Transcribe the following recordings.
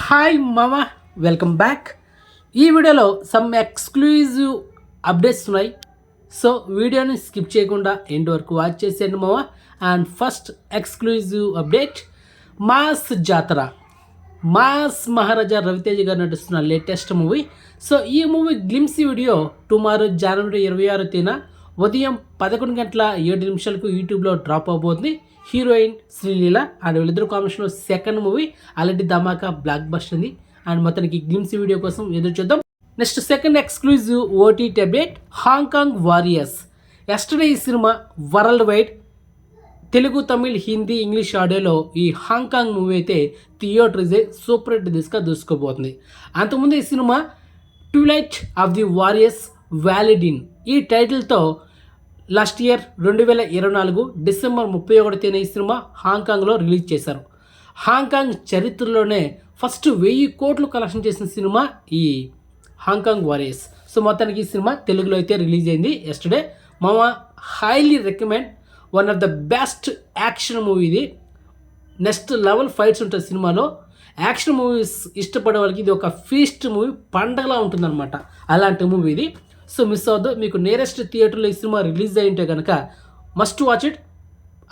Hi మామ, welcome back. ఈ వీడియోలో సమ్ ఎక్స్క్లూజివ్ అప్డేట్స్ ఉన్నాయి. సో వీడియోని స్కిప్ చేయకుండా ఎండ్ వరకు వాచ్ చేసేయండి మామ. And first exclusive update, mass జాతర, మాస్ మహారాజా రవితేజ గారు నటిస్తున్న లేటెస్ట్ మూవీ. సో ఈ మూవీ గ్లిమ్స్ వీడియో టుమారో జనవరి 26 ఉదయం 11:07 యూట్యూబ్లో డ్రాప్ అవబోతుంది. హీరోయిన్ శ్రీలీల అండ్ వీళ్ళిద్దరు కాంబినేషన్లో second movie already Dhamaka block buster ఉంది. అండ్ మొత్తానికి గ్లిమ్స్ వీడియో కోసం ఎదురు చూద్దాం. Next second exclusive OTT update, Hong Kong warriors. Yesterday ఈ సినిమా world wide Telugu, Tamil, Hindi, English ఆడియోలో ఈ హాంకాంగ్ మూవీ అయితే థియేటర్స్ సూపర్ హిట్ దిశగా దూసుకుపోతుంది. అంతకుముందు ఈ సినిమా twilight of the warriors walled in ఈ టైటిల్తో లాస్ట్ ఇయర్ 2024 డిసెంబర్ 31 ఈ సినిమా హాంకాంగ్లో రిలీజ్ చేశారు. హాంకాంగ్ చరిత్రలోనే ఫస్ట్ 1000 కోట్లు కలెక్షన్ చేసిన సినిమా ఈ హాంకాంగ్ వారియర్స్. సో మొత్తానికి ఈ సినిమా తెలుగులో అయితే రిలీజ్ అయింది ఎస్టర్డే. మామ highly recommend, one of the best action movie ఇది. నెక్స్ట్ లెవెల్ ఫైట్స్ ఉంటుంది సినిమాలో. యాక్షన్ మూవీస్ ఇష్టపడే వాళ్ళకి ఇది ఒక ఫీస్ట్ మూవీ, పండగలా ఉంటుందన్నమాట. అలాంటి మూవీ ఇది. సో మిస్ అవ్వద్దు. మీకు నియరెస్ట్ థియేటర్లో ఈ సినిమా రిలీజ్ అయ్యింటే కనుక మస్ట్ వాచ్ ఇట్.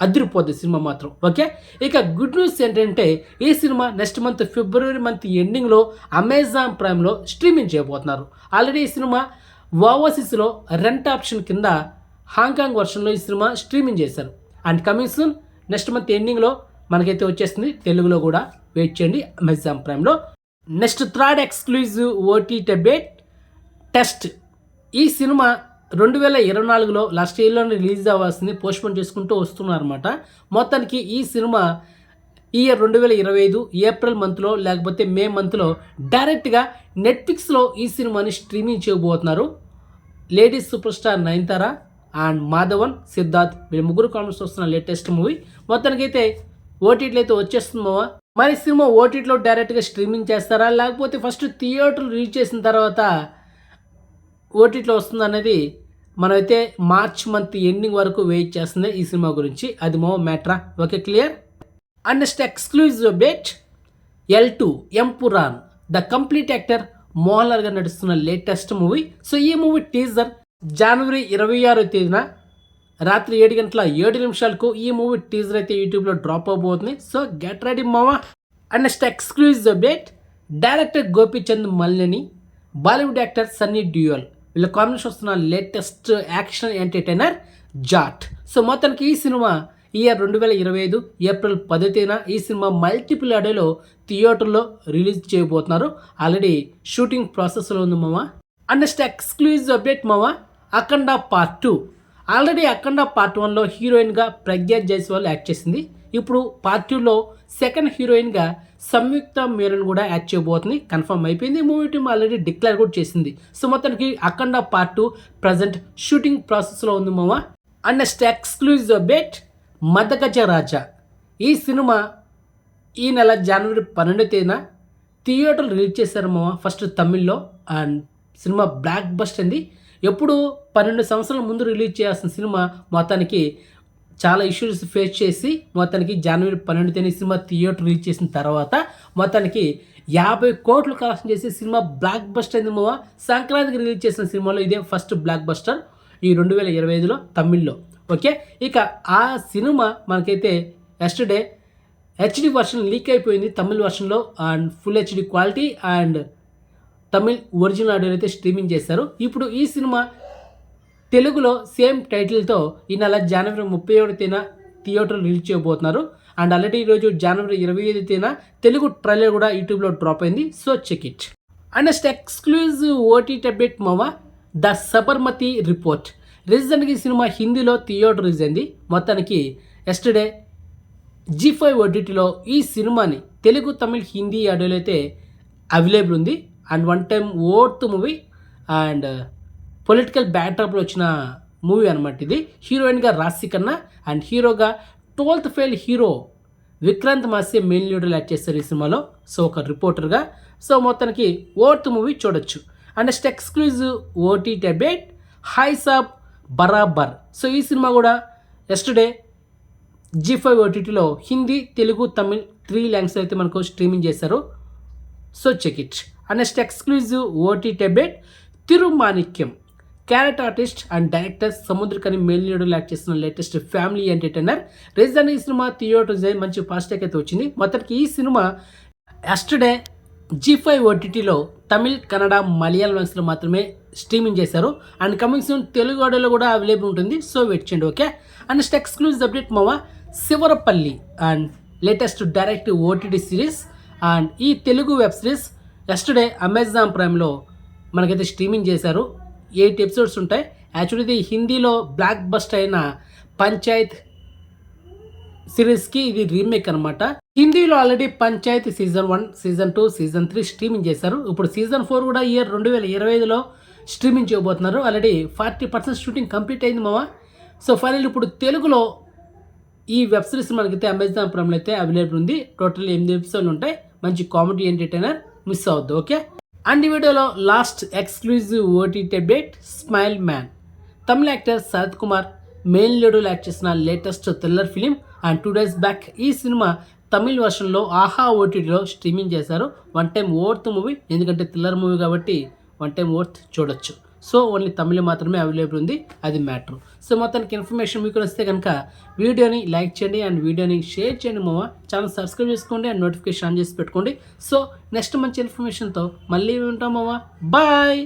అదిరిపోద్ది సినిమా మాత్రం. ఓకే, ఇక గుడ్ న్యూస్ ఏంటంటే ఈ సినిమా నెక్స్ట్ మంత్ ఫిబ్రవరి ఎండింగ్లో అమెజాన్ ప్రైమ్లో స్ట్రీమింగ్ చేయబోతున్నారు. ఆల్రెడీ ఈ సినిమా ఓవర్సీస్లో రెంట్ ఆప్షన్ కింద హాంకాంగ్ వర్షన్లో ఈ సినిమా స్ట్రీమింగ్ చేశారు. And coming soon next month ఎండింగ్లో మనకైతే వచ్చేస్తుంది. తెలుగులో కూడా వెయిట్ చేయండి అమెజాన్ ప్రైమ్లో. Next third exclusive OTT update, test. ఈ సినిమా 2024లో లాస్ట్ ఇయర్లోనే రిలీజ్ అవ్వాల్సింది పోస్ట్పోన్ చేసుకుంటూ వస్తున్నారన్నమాట. మొత్తానికి ఈ సినిమా ఈ ఇయర్ 2025 ఏప్రిల్ మంత్లో లేకపోతే మే మంత్లో డైరెక్ట్గా నెట్ఫ్లిక్స్లో ఈ సినిమాని స్ట్రీమింగ్ చేయబోతున్నారు. Ladies super star Nayanthara and Madhavan, Siddharth వీళ్ళ ముగ్గురు కాంబినేషన్ వస్తున్న లేటెస్ట్ మూవీ. మొత్తానికి అయితే ఓటీటీలో అయితే వచ్చేస్తుందో. మరి సినిమా ఓటీటీలో డైరెక్ట్గా స్ట్రీమింగ్ చేస్తారా లేకపోతే ఫస్ట్ థియేటర్లు రిలీజ్ చేసిన తర్వాత ఓటీటీలో వస్తుంది అనేది మనమైతే మార్చ్ ఎండింగ్ వరకు వెయిట్ చేస్తుంది ఈ సినిమా గురించి. అది మో మ్యాట్రా. Okay, clear. And next exclusive update, L2 Empuraan, the complete actor Mohan Lal garu నడుస్తున్న లేటెస్ట్ మూవీ. సో ఈ మూవీ టీజర్ జనవరి 26 రాత్రి 7:07 ఈ మూవీ టీజర్ అయితే యూట్యూబ్లో డ్రాప్ అవబోతుంది. సో గెట్ రెడీ మావా. And next exclusive update, director Gopichand Malineni, Bollywood actor Sunny Deol వీళ్ళ కాంబినేషన్ వస్తున్న latest action entertainer Jaat. So మొత్తానికి ఈ సినిమా ఈ ఇయర్ 2025 ఏప్రిల్ 10 ఈ సినిమా మల్టిపుల్ ఆడియోలో థియేటర్లో రిలీజ్ చేయబోతున్నారు. ఆల్రెడీ షూటింగ్ ప్రాసెస్లో ఉంది మామ. అండ్ నెక్స్ట్ ఎక్స్క్లూజివ్ అప్డేట్ మామ, అఖండ పార్ట్ 2. ఆల్రెడీ అఖండ పార్ట్ 1లో హీరోయిన్గా ప్రజ్ఞా జైస్వాల్ యాక్ట్ చేసింది. ఇప్పుడు పార్ట్ 2లో సెకండ్ హీరోయిన్గా సంయుక్త మీరన్ కూడా యాక్ట్ చేయబోతుంది. కన్ఫర్మ్ అయిపోయింది. మూవీ టీమ్ ఆల్రెడీ డిక్లేర్ కూడా చేసింది. సో మొత్తానికి అఖండ పార్ట్ 2 ప్రజెంట్ షూటింగ్ ప్రాసెస్లో ఉంది మామ. And next exclusive update, Madagaja Raja. ఈ సినిమా ఈ నెల జనవరి 12 థియేటర్లు రిలీజ్ చేశారు మామ. ఫస్ట్ తమిళ్లో. అండ్ సినిమా బ్లాక్ బస్టర్ అయింది. ఎప్పుడు 12 సంవత్సరాల ముందు రిలీజ్ చేయాల్సిన సినిమా మొత్తానికి చాలా ఇష్యూస్ ఫేస్ చేసి మొత్తానికి జనవరి 12 సినిమా థియేటర్ రిలీజ్ చేసిన తర్వాత మొత్తానికి 50 కోట్లు కలెక్షన్ చేసి సినిమా బ్లాక్ బస్టర్ అయింది మామ. సంక్రాంతికి రిలీజ్ చేసిన సినిమాలో ఇదే ఫస్ట్ బ్లాక్ బస్టర్ ఈ 2025లో తమిళ్లో. ఓకే, ఇక ఆ సినిమా మనకైతే ఎస్టర్డే హెచ్డి వర్షన్ లీక్ అయిపోయింది తమిళ్ వర్షన్లో. And full HD quality and Tamil original audio అయితే స్ట్రీమింగ్ చేశారు. ఇప్పుడు ఈ సినిమా తెలుగులో సేమ్ టైటిల్తో ఈ నెల జనవరి 31 థియేటర్లు రిలీజ్ చేయబోతున్నారు. అండ్ ఆల్రెడీ ఈరోజు జనవరి 25 తెలుగు ట్రైలర్ కూడా యూట్యూబ్లో డ్రాప్ అయింది. So check it. And next exclusive OTT update మామ, ద సబర్మతి రిపోర్ట్. రీసెంట్గా ఈ సినిమా హిందీలో థియేటర్ రిలీజ్ అయింది. మొత్తానికి ఎస్టర్డే G5 ఓటీటీలో ఈ సినిమాని తెలుగు, తమిళ్, హిందీ ఆడియోలో అయితే అవైలబుల్ ఉంది. And one time worth movie and political బ్యాక్డ్రాప్లో వచ్చిన మూవీ అనమాట ఇది. హీరోయిన్గా రాశి ఖన్నా అండ్ హీరోగా 12th fail hero Vikrant Massey main లీడర్లు యాక్ట్ చేస్తారు ఈ సినిమాలో. సో ఒక రిపోర్టర్గా. సో మొత్తానికి ఓర్త్ మూవీ చూడొచ్చు. And next exclusive OTT update, Hai Sab Barabar. So ఈ సినిమా కూడా ఎస్టర్డే G5 ఓటీటీలో హిందీ, తెలుగు, తమిళ్ 3 లాంగ్వేజ్లో అయితే మనకు స్ట్రీమింగ్ చేశారు. So check it. And next exclusive OTT update, Thirumanikyam క్యారెట్ ఆర్టిస్ట్ అండ్ డైరెక్టర్ సముద్రకని మేల్నీడు యాక్ట్ చేసిన లేటెస్ట్ ఫ్యామిలీ ఎంటర్టైనర్. రీజన్ ఈ సినిమా థియేటర్స్ మంచి ఫాస్టాగ్ అయితే వచ్చింది. మొత్తానికి ఈ సినిమా ఎస్టర్డే G5 ఓటీటీలో తమిళ్, కన్నడ, మలయాళంలో మాత్రమే స్ట్రీమింగ్ చేశారు. అండ్ కమింగ్ సూన్ తెలుగు ఆడియోలో కూడా అవైలబుల్ ఉంటుంది. సో వెయిట్ చేయండి, okay. And next exclusive update మావా, Sivarapalli and latest direct OTT series. And ఈ Telugu web series yesterday Amazon ప్రైమ్లో మనకైతే స్ట్రీమింగ్ చేశారు. 8 ఎపిసోడ్స్ ఉంటాయి. యాక్చువల్లీ ఇది హిందీలో బ్లాక్ బస్టర్ అయిన పంచాయత్ సిరీస్కి ఇది రీమేక్ అనమాట. హిందీలో already Panchayat season 1, season 2, season 3 streaming చేశారు. ఇప్పుడు సీజన్ 4 కూడా ఇయర్ 2025లో స్ట్రీమింగ్ చేయబోతున్నారు. ఆల్రెడీ 40% షూటింగ్ కంప్లీట్ అయింది మావా. సో ఫైనల్ ఇప్పుడు తెలుగులో ఈ వెబ్ సిరీస్ మనకైతే అమెజాన్ ప్రైమ్లో అయితే అవైలబుల్ ఉంది. టోటల్ 8 ఎపిసోడ్లు ఉంటాయి. మంచి కామెడీ ఎంటర్టైనర్, మిస్ అవ్వద్దు, ఓకే. అండ్ ఈ వీడియోలో last exclusive OTT update, smile man. తమిళ actor Sarath Kumar main lead act చేసిన latest thriller film. And 2 days back ఈ సినిమా తమిళ్ వర్షన్లో ఆహా ఓటీటీలో స్ట్రీమింగ్ చేశారు. 1 time వర్త్ మూవీ, ఎందుకంటే థ్రిల్లర్ మూవీ కాబట్టి 1 time వర్త్ చూడొచ్చు. సో ఓన్లీ తమిళ మాత్రమే అవైలబుల్ ఉంది, అది మ్యాటర్. సో మొత్తానికి ఇన్ఫర్మేషన్ మీకు వస్తే కనుక వీడియోని లైక్ చేయండి అండ్ వీడియోని షేర్ చేయండి మామ. ఛానల్ సబ్స్క్రైబ్ చేసుకోండి అండ్ నోటిఫికేషన్ ఆన్ చేసి పెట్టుకోండి. సో నెక్స్ట్ మంచి ఇన్ఫర్మేషన్తో మళ్ళీ ఉంటాం మామ. బాయ్.